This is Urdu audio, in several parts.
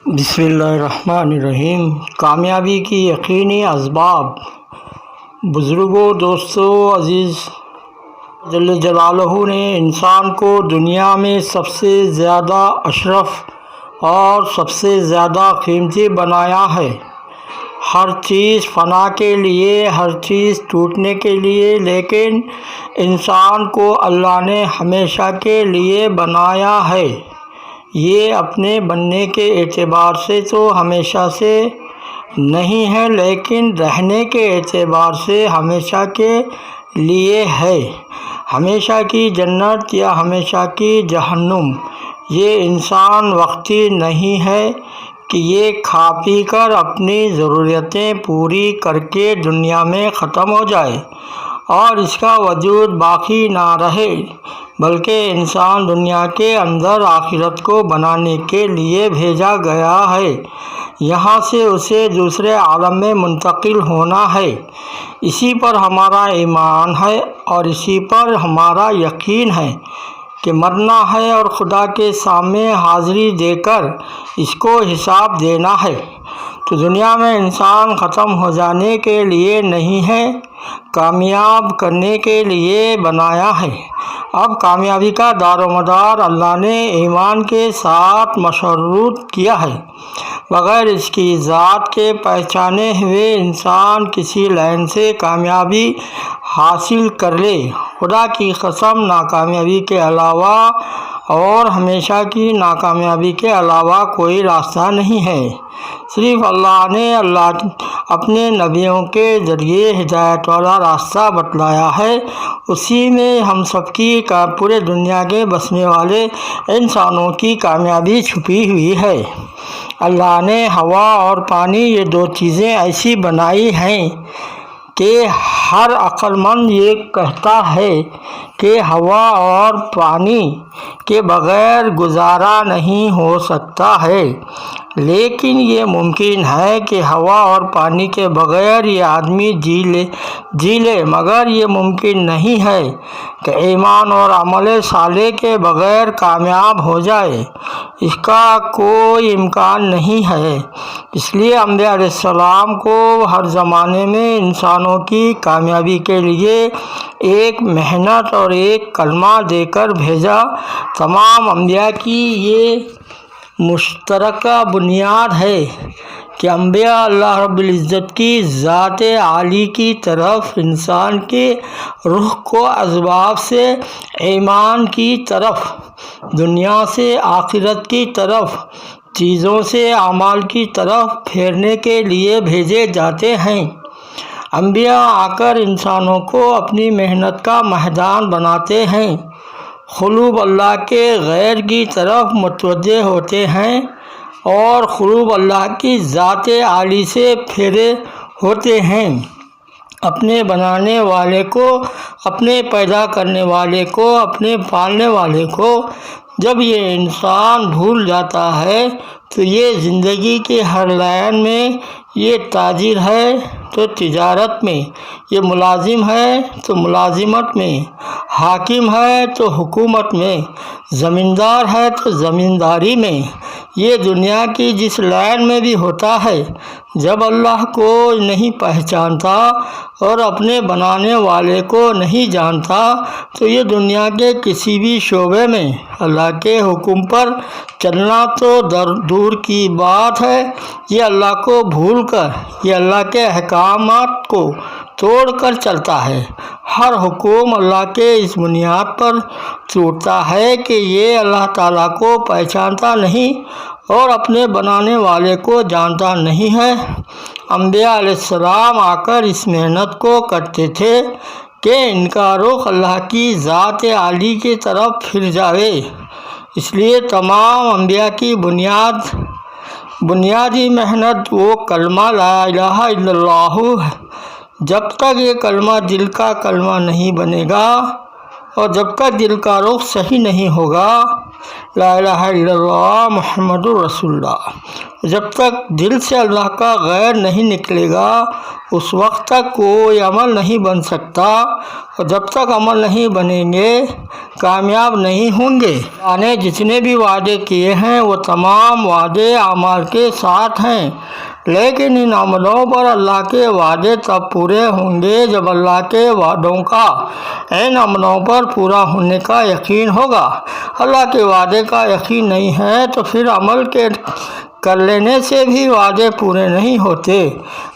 بسم اللہ الرحمن الرحیم۔ کامیابی کی یقینی اسباب۔ بزرگوں، دوستوں، عزیز جل جلالہ نے انسان کو دنیا میں سب سے زیادہ اشرف اور سب سے زیادہ قیمتی بنایا ہے۔ ہر چیز فنا کے لیے، ہر چیز ٹوٹنے کے لیے، لیکن انسان کو اللہ نے ہمیشہ کے لیے بنایا ہے۔ یہ اپنے بننے کے اعتبار سے تو ہمیشہ سے نہیں ہے، لیکن رہنے کے اعتبار سے ہمیشہ کے لیے ہے۔ ہمیشہ کی جنت یا ہمیشہ کی جہنم، یہ انسان وقتی نہیں ہے کہ یہ کھا پی کر اپنی ضرورتیں پوری کر کے دنیا میں ختم ہو جائے اور اس کا وجود باقی نہ رہے، بلکہ انسان دنیا کے اندر آخرت کو بنانے کے لیے بھیجا گیا ہے۔ یہاں سے اسے دوسرے عالم میں منتقل ہونا ہے۔ اسی پر ہمارا ایمان ہے اور اسی پر ہمارا یقین ہے کہ مرنا ہے اور خدا کے سامنے حاضری دے کر اس کو حساب دینا ہے۔ تو دنیا میں انسان ختم ہو جانے کے لیے نہیں ہے، کامیاب کرنے کے لیے بنایا ہے۔ اب کامیابی کا دار و مدار اللہ نے ایمان کے ساتھ مشروط کیا ہے۔ بغیر اس کی ذات کے پہچانے ہوئے انسان کسی لائن سے کامیابی حاصل کر لے، خدا کی قسم ناکامیابی کے علاوہ اور ہمیشہ کی ناکامیابی کے علاوہ کوئی راستہ نہیں ہے۔ صرف اللہ نے اپنے نبیوں کے ذریعے ہدایت والا راستہ بتلایا ہے، اسی میں ہم سب کی پورے دنیا کے بسنے والے انسانوں کی کامیابی چھپی ہوئی ہے۔ اللہ نے ہوا اور پانی، یہ دو چیزیں ایسی بنائی ہیں کہ ہر عقل مند یہ کہتا ہے کہ ہوا اور پانی کے بغیر گزارا نہیں ہو سکتا ہے، لیکن یہ ممکن ہے کہ ہوا اور پانی کے بغیر یہ آدمی جی لے، مگر یہ ممکن نہیں ہے کہ ایمان اور عمل صالح کے بغیر کامیاب ہو جائے۔ اس کا کوئی امکان نہیں ہے۔ اس لیے انبیاء علیہ السلام کو ہر زمانے میں انسانوں کی کامیابی کے لیے ایک محنت اور ایک کلمہ دے کر بھیجا۔ تمام انبیاء کی یہ مشترکہ بنیاد ہے کہ انبیاء اللہ رب العزت کی ذات عالی کی طرف، انسان کے روح کو اسباب سے ایمان کی طرف، دنیا سے آخرت کی طرف، چیزوں سے اعمال کی طرف پھیرنے کے لیے بھیجے جاتے ہیں۔ انبیاء آ کر انسانوں کو اپنی محنت کا میدان بناتے ہیں، قلوب اللہ کے غیر کی طرف متوجہ ہوتے ہیں اور قلوب اللہ کی ذات عالی سے پھیرے ہوتے ہیں۔ اپنے بنانے والے کو، اپنے پیدا کرنے والے کو، اپنے پالنے والے کو جب یہ انسان بھول جاتا ہے تو یہ زندگی کے ہر لائن میں، یہ تاجر ہے تو تجارت میں، یہ ملازم ہے تو ملازمت میں، حاکم ہے تو حکومت میں، زمیندار ہے تو زمینداری میں، یہ دنیا کی جس لائن میں بھی ہوتا ہے، جب اللہ کو نہیں پہچانتا اور اپنے بنانے والے کو نہیں جانتا تو یہ دنیا کے کسی بھی شعبے میں اللہ کے حکم پر چلنا تو دور کی بات ہے، یہ اللہ کو بھول کر، یہ اللہ کے احکامات کو توڑ کر چلتا ہے۔ ہر حکم اللہ کے اس بنیاد پر ٹوٹتا ہے کہ یہ اللہ تعالیٰ کو پہچانتا نہیں اور اپنے بنانے والے کو جانتا نہیں ہے۔ انبیاء علیہ السلام آ کر اس محنت کو کرتے تھے کہ ان کا رخ اللہ کی ذات عالی کی طرف پھر جائے۔ اس لیے تمام انبیاء کی بنیادی محنت وہ کلمہ لا الہ الا اللہ ہے۔ جب تک یہ کلمہ دل کا کلمہ نہیں بنے گا، اور جب تک دل کا رخ صحیح نہیں ہوگا، لا الہ الا اللہ محمد الرسول اللہ، جب تک دل سے اللہ کا غیر نہیں نکلے گا، اس وقت تک کوئی عمل نہیں بن سکتا، اور جب تک عمل نہیں بنیں گے کامیاب نہیں ہوں گے۔ اللہ نے جتنے بھی وعدے کیے ہیں وہ تمام وعدے اعمال کے ساتھ ہیں، لیکن ان عملوں پر اللہ کے وعدے تب پورے ہوں گے جب اللہ کے وعدوں کا ان عملوں پر پورا ہونے کا یقین ہوگا۔ اللہ کے وعدے کا یقین نہیں ہے تو پھر عمل کر لینے سے بھی وعدے پورے نہیں ہوتے،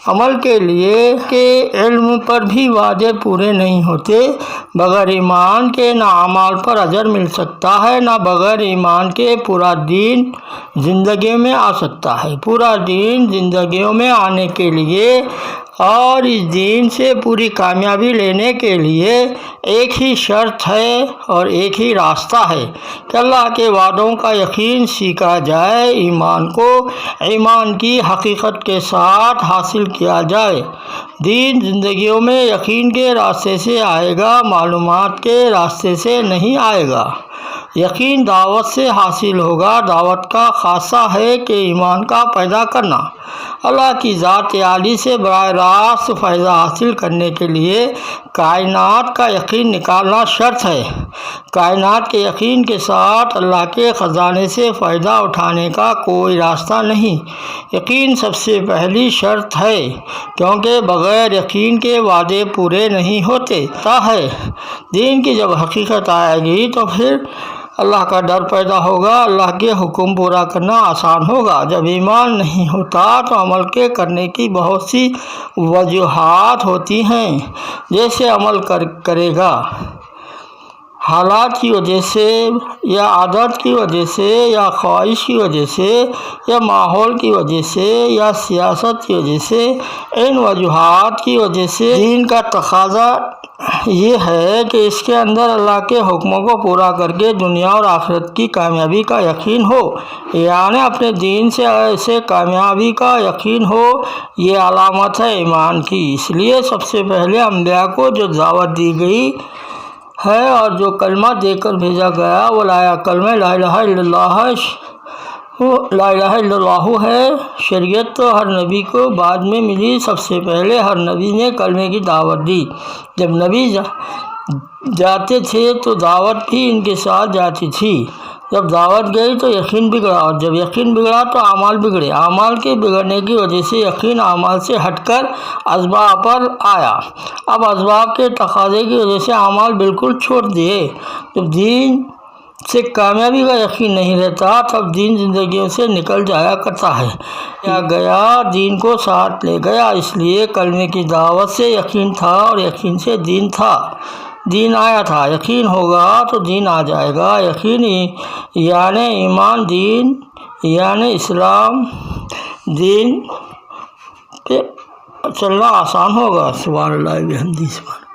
عمل کے لیے کہ علم پر بھی وعدے پورے نہیں ہوتے۔ بغیر ایمان کے نہ اعمال پر اجر مل سکتا ہے، نہ بغیر ایمان کے پورا دین زندگی میں آ سکتا ہے۔ پورا دین زندگیوں میں آنے کے لیے اور اس دین سے پوری کامیابی لینے کے لیے ایک ہی شرط ہے اور ایک ہی راستہ ہے کہ اللہ کے وعدوں کا یقین سیکھا جائے، ایمان کو ایمان کی حقیقت کے ساتھ حاصل کیا جائے۔ دین زندگیوں میں یقین کے راستے سے آئے گا، معلومات کے راستے سے نہیں آئے گا۔ یقین دعوت سے حاصل ہوگا۔ دعوت کا خاصہ ہے کہ ایمان کا پیدا کرنا۔ اللہ کی ذات عالی سے براہ راست فائدہ حاصل کرنے کے لیے کائنات کا یقین نکالنا شرط ہے۔ کائنات کے یقین کے ساتھ اللہ کے خزانے سے فائدہ اٹھانے کا کوئی راستہ نہیں۔ یقین سب سے پہلی شرط ہے، کیونکہ بغیر یقین کے وعدے پورے نہیں ہوتے۔ دین کی جب حقیقت آئے گی تو پھر اللہ کا ڈر پیدا ہوگا، اللہ کے حکم پورا کرنا آسان ہوگا۔ جب ایمان نہیں ہوتا تو عمل کے کرنے کی بہت سی وجوہات ہوتی ہیں، جیسے عمل کرے گا حالات کی وجہ سے یا عادت کی وجہ سے یا خواہش کی وجہ سے یا ماحول کی وجہ سے یا سیاست کی وجہ سے، ان وجوہات کی وجہ سے دین کا تقاضا یہ ہے کہ اس کے اندر اللہ کے حکموں کو پورا کر کے دنیا اور آخرت کی کامیابی کا یقین ہو، یعنی اپنے دین سے ایسے کامیابی کا یقین ہو۔ یہ علامت ہے ایمان کی۔ اس لیے سب سے پہلے انبیاء کو جو دعوت دی گئی ہے اور جو کلمہ دے کر بھیجا گیا وہ کلمہ لا الہ الا اللہ ہے۔ لا الہ الا اللہ ہے۔ شریعت تو ہر نبی کو بعد میں ملی، سب سے پہلے ہر نبی نے کلمے کی دعوت دی۔ جب نبی جاتے تھے تو دعوت بھی ان کے ساتھ جاتی تھی۔ جب دعوت گئی تو یقین بگڑا، اور جب یقین بگڑا تو اعمال بگڑے۔ اعمال کے بگڑنے کی وجہ سے یقین اعمال سے ہٹ کر اسباب پر آیا۔ اب اسباب کے تقاضے کی وجہ سے اعمال بالکل چھوڑ دیے۔ جب دین سے کامیابی کا یقین نہیں رہتا تب دین زندگیوں سے نکل جایا کرتا ہے۔ گیا دین کو ساتھ لے گیا، اس لیے کلمے کی دعوت سے یقین تھا اور یقین سے دین تھا۔ دین آیا تھا، یقین ہوگا تو دین آ جائے گا۔ یقین یعنی ایمان، دین یعنی اسلام، دین پہ چلنا آسان ہوگا۔ سبحان اللہ بحمدہ۔